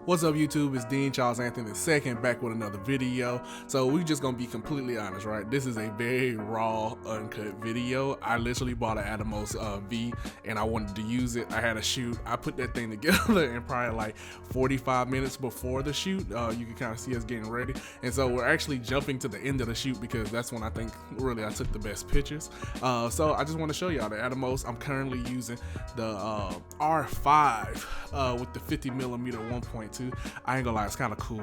What's up YouTube, it's Dean Charles Anthony II back with another video. So we just gonna be completely honest, right? This is a very raw, uncut video. I literally bought an Atomos V and I wanted to use it. I had a shoot. I put that thing together in probably like 45 minutes before the shoot. You can kind of see us getting ready. And so we're actually jumping to the end of the shoot because that's when I think really I took the best pictures. So I just want to show y'all the Atomos. I'm currently using the R5 with the 50mm 1.2. I ain't gonna lie, it's kind of cool.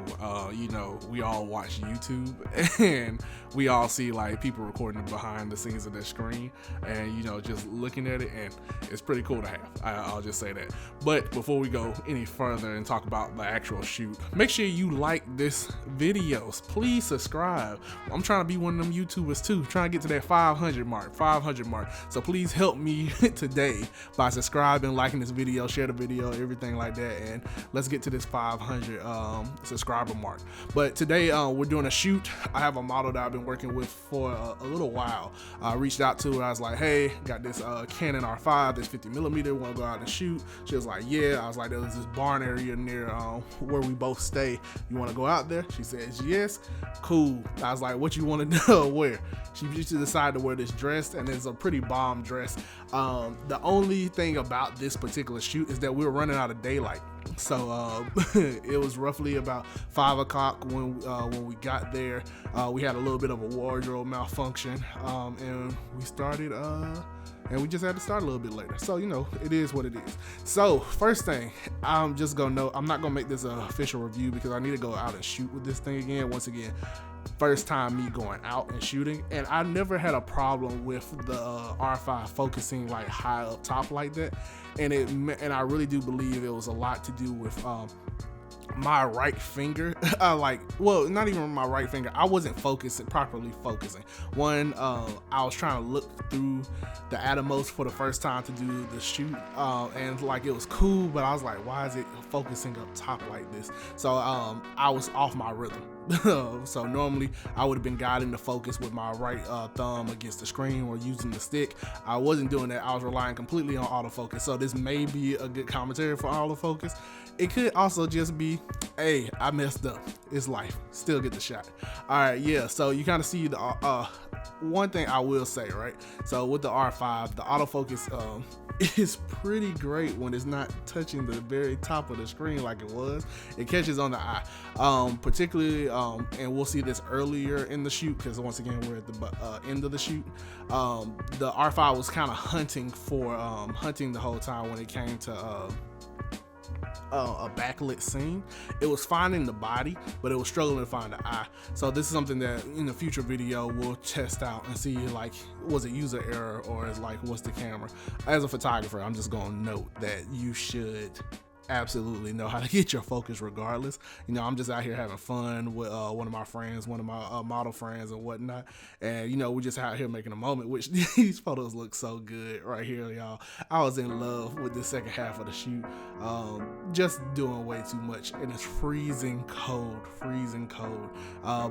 You know, we all watch YouTube and we all see like people recording behind the scenes of their screen, and you know, just looking at it, and it's pretty cool to have. I'll just say that. But before we go any further and talk about the actual shoot, make sure you like this videos. Please subscribe. I'm trying to be one of them YouTubers too, trying to get to that 500 mark. So please help me today by subscribing, liking this video, share the video, everything like that, and let's get to this 500 subscriber mark. But today we're doing a shoot. I have a model that I've been working with for a little while. I reached out to her. I was like, hey, got this Canon R5, this 50mm, want to go out and shoot? She was like, yeah. I was like, there's this barn area near where we both stay. You want to go out there? She says yes. Cool. I was like, what you want to do? Wear? She just decided to wear this dress, and it's a pretty bomb dress. The only thing about this particular shoot is that we were running out of daylight. So it was roughly about 5 o'clock when we got there. We had a little bit of a wardrobe malfunction, and we started and we just had to start a little bit later. So, you know, it is what it is. So first thing, I'm just gonna know, I'm not gonna make this an official review because I need to go out and shoot with this thing again. Once again, first time me going out and shooting, and I never had a problem with the R5 focusing like high up top like that, and I really do believe it was a lot to do with my right finger. Well, not even my right finger. I wasn't properly focusing. One, I was trying to look through the Atomos for the first time to do the shoot, and like it was cool, but I was like, why is it focusing up top like this? So I was off my rhythm. So normally I would have been guiding the focus with my right thumb against the screen or using the stick. I wasn't doing that. I was relying completely on autofocus. So this may be a good commentary for autofocus. It could also just be, hey, I messed up. It's life. Still get the shot. All right, yeah. So you kind of see the one thing I will say, right? So with the R5, the autofocus is pretty great when it's not touching the very top of the screen like it was. It catches on the eye, particularly, and we'll see this earlier in the shoot because once again we're at the end of the shoot. The R5 was kind of hunting the whole time when it came to a backlit scene. It was finding the body, but it was struggling to find the eye. So this is something that in the future video we'll test out and see, like, was it user error or is like, what's the camera? As a photographer, I'm just gonna note that you should absolutely know how to get your focus regardless. You know, I'm just out here having fun with one of my friends, one of my model friends and whatnot, and you know, we're just out here making a moment, which these photos look so good right here, y'all. I was in love with the second half of the shoot, just doing way too much, and it's freezing cold,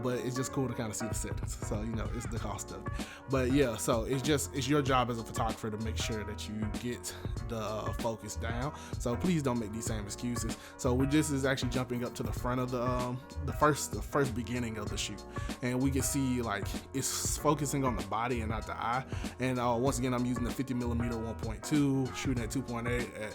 but it's just cool to kind of see the settings. So, you know, it's the cost of it. But yeah, so it's your job as a photographer to make sure that you get the focus down. So please don't make these same excuses. So we just is actually jumping up to the front of the first beginning of the shoot, and we can see like it's focusing on the body and not the eye. And once again, I'm using the 50mm 1.2, shooting at 2.8 at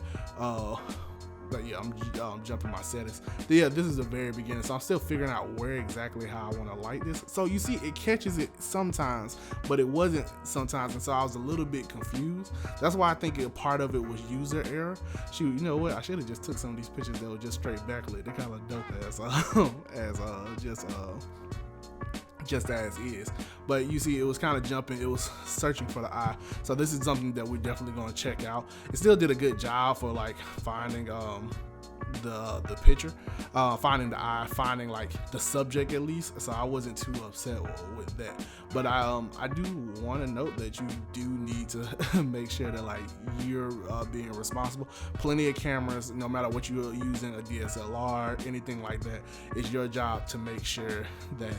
but yeah, I'm jumping my settings. But yeah, this is the very beginning, so I'm still figuring out where exactly how I want to light this. So you see, it catches it sometimes, but it wasn't sometimes, and so I was a little bit confused. That's why I think a part of it was user error. Shoot, you know what? I should have just took some of these pictures that were just straight backlit. They kind of dope just as is. But you see, it was kind of jumping, it was searching for the eye. So this is something that we're definitely going to check out. It still did a good job for like finding the picture, finding the eye, finding like the subject at least. So I wasn't too upset with that. But I do want to note that you do need to make sure that like you're being responsible. Plenty of cameras, no matter what you're using, a DSLR, anything like that, it's your job to make sure that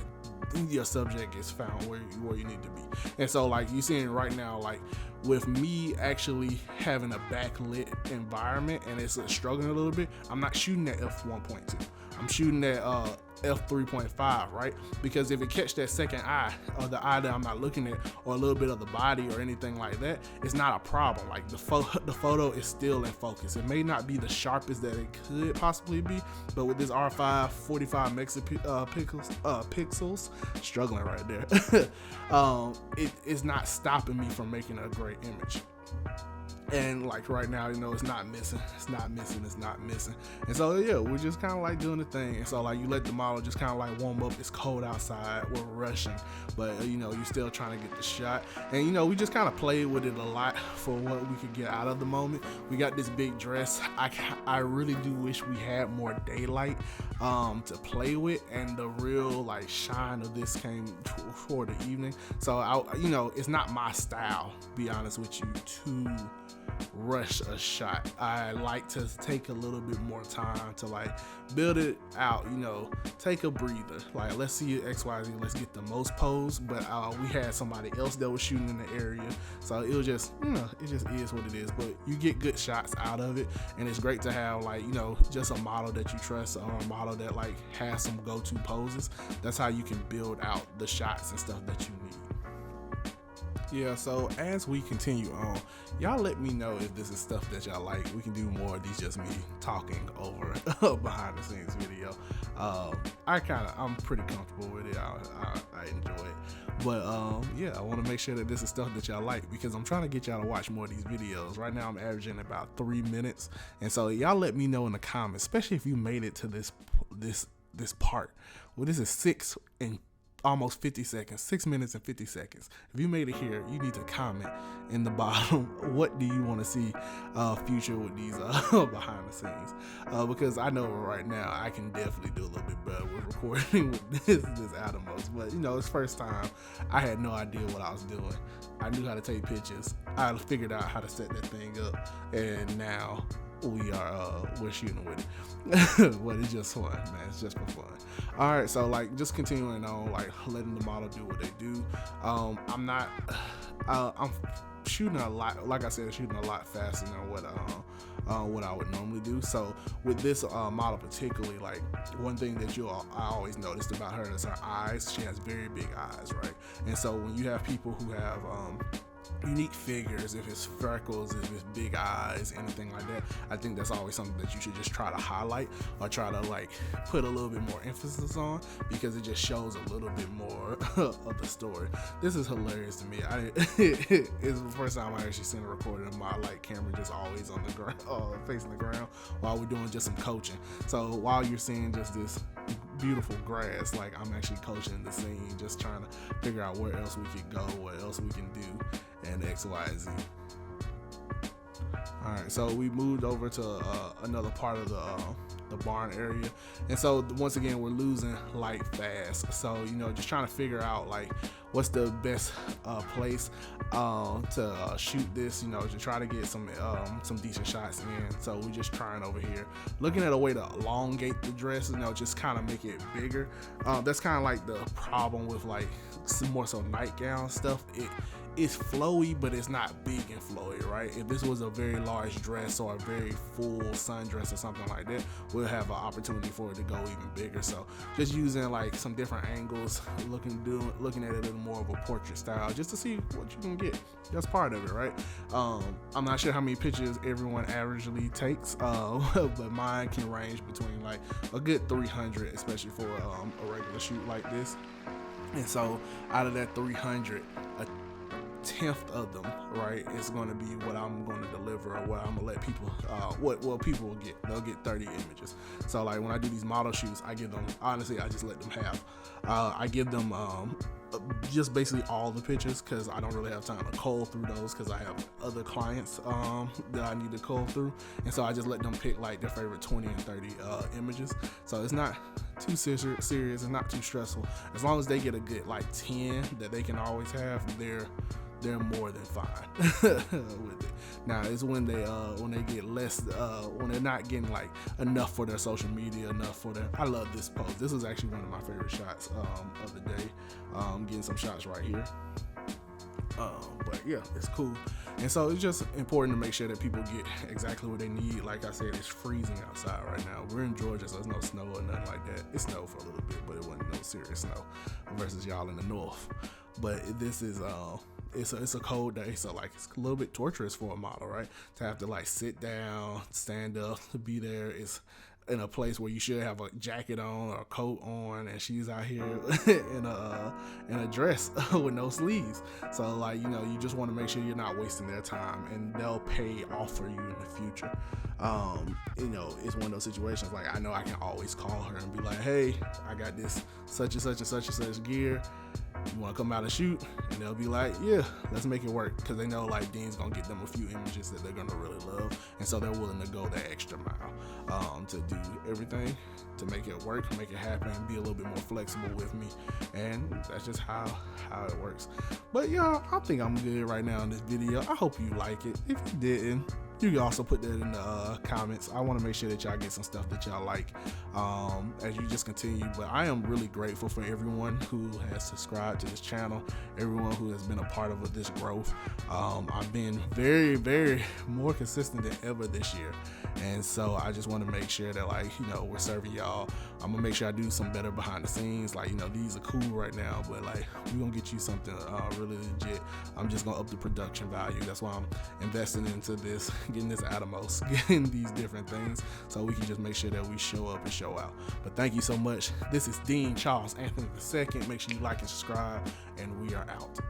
your subject is found where you need to be. And so like you seeing right now, like with me actually having a backlit environment and it's struggling a little bit, I'm not shooting at f1.2. I'm shooting at f3.5, right? Because if it catch that second eye, or the eye that I'm not looking at, or a little bit of the body or anything like that, it's not a problem. Like the photo is still in focus. It may not be the sharpest that it could possibly be, but with this R5 45 pixels, struggling right there. It's not stopping me from making a great image. And like right now, it's not missing. And so yeah, we're just kind of like doing the thing. And so like you let the model just kind of like warm up. It's cold outside, we're rushing, but you're still trying to get the shot. And we just kind of played with it a lot for what we could get out of the moment. We got this big dress. I really do wish we had more daylight to play with, and the real like shine of this came toward the evening. So it's not my style, be honest with you, to rush a shot. I like to take a little bit more time to like build it out, take a breather, like let's see XYZ, let's get the most pose. But we had somebody else that was shooting in the area, so it was just it just is what it is. But you get good shots out of it, and it's great to have like just a model that you trust, or a model that like has some go-to poses. That's how you can build out the shots and stuff that you need. Yeah, so as we continue on, y'all let me know if this is stuff that y'all like. We can do more of these just me talking over behind the scenes video. I'm pretty comfortable with it. I enjoy it. But yeah, I want to make sure that this is stuff that y'all like, because I'm trying to get y'all to watch more of these videos. Right now I'm averaging about 3 minutes. And so y'all let me know in the comments, especially if you made it to this part. Well, this is 6 minutes and 50 seconds. If you made it here, you need to comment in the bottom, what do you want to see future with these behind the scenes, because I know right now I can definitely do a little bit better with recording with this Atomos. But it's first time. I had no idea what I was doing. I knew how to take pictures. I figured out how to set that thing up, and now we're shooting with it. But it's just fun, man. It's just for fun. All right, so like just continuing on, like letting the model do what they do. I'm shooting a lot, like I said, shooting a lot faster than what I would normally do. So with this model particularly, like one thing that I always noticed about her is her eyes. She has very big eyes, right? And so when you have people who have unique figures, if it's freckles, if it's big eyes, anything like that, I think that's always something that you should just try to highlight, or try to like put a little bit more emphasis on, because it just shows a little bit more of the story. This is hilarious to me. It's the first time I actually seen a recording of my like camera just always on the ground, facing the ground, while we're doing just some coaching. So while you're seeing just this beautiful grass, like I'm actually coaching the scene, just trying to figure out where else we could go, what else we can do, and XYZ. All right, so we moved over to another part of the barn area, and so once again we're losing light fast. So just trying to figure out like what's the best place to shoot this, to try to get some decent shots in. So we're just trying over here, looking at a way to elongate the dress, just kind of make it bigger. That's kind of like the problem with like some more so nightgown stuff. It's flowy, but it's not big and flowy, right? If this was a very large dress or a very full sundress or something like that, we'll have an opportunity for it to go even bigger. So just using like some different angles, looking at it in more of a portrait style, just to see what you can get. That's part of it, right? I'm not sure how many pictures everyone averagely takes, but mine can range between like a good 300, especially for a regular shoot like this. And so out of that 300, a tenth of them, right, is going to be what I'm going to deliver, or what I'm gonna let people what people will get. They'll get 30 images. So like when I do these model shoots, I give them, honestly, I just let them have I give them just basically all the pictures, because I don't really have time to cull through those, because I have other clients that I need to cull through. And so I just let them pick like their favorite 20 and 30 images. So it's not too serious, it's not too stressful. As long as they get a good like 10 that they can always have, they're more than fine with it. Now it's when they get less, when they're not getting like enough for their social media, enough for their. I love this post. This is actually one of my favorite shots of the day. Getting some shots right here. But yeah, it's cool. And so it's just important to make sure that people get exactly what they need. Like I said, it's freezing outside right now. We're in Georgia, so there's no snow or nothing like that. It snowed for a little bit, but it wasn't no serious snow versus y'all in the north. But this is it's a cold day, so like it's a little bit torturous for a model, right? To have to like sit down, stand up, to be there. It's in a place where you should have a jacket on or a coat on, and she's out here in a dress with no sleeves. So like, you know, you just want to make sure you're not wasting their time, and they'll pay off for you in the future. You know, it's one of those situations like I know I can always call her and be like, hey, I got this such and such and such and such gear. You want to come out and shoot? And they'll be like, yeah, let's make it work, because they know like Dean's gonna get them a few images that they're gonna really love, and so they're willing to go that extra mile to do everything to make it work, make it happen, and be a little bit more flexible with me. And that's just how it works. But y'all, I think I'm good right now in this video. I hope you like it. If you didn't, you can also put that in the comments. I want to make sure that y'all get some stuff that y'all like as you just continue. But I am really grateful for everyone who has subscribed to this channel, everyone who has been a part of this growth. I've been very, very more consistent than ever this year. And so I just want to make sure that, like, you know, we're serving y'all. I'm gonna make sure I do some better behind the scenes. Like, you know, these are cool right now, but like, we're gonna get you something really legit. I'm just gonna up the production value. That's why I'm investing into this, getting this Atomos, getting these different things, so we can just make sure that we show up and show out. But thank you so much. This is Dean Charles Anthony II. Make sure you like and subscribe, and we are out.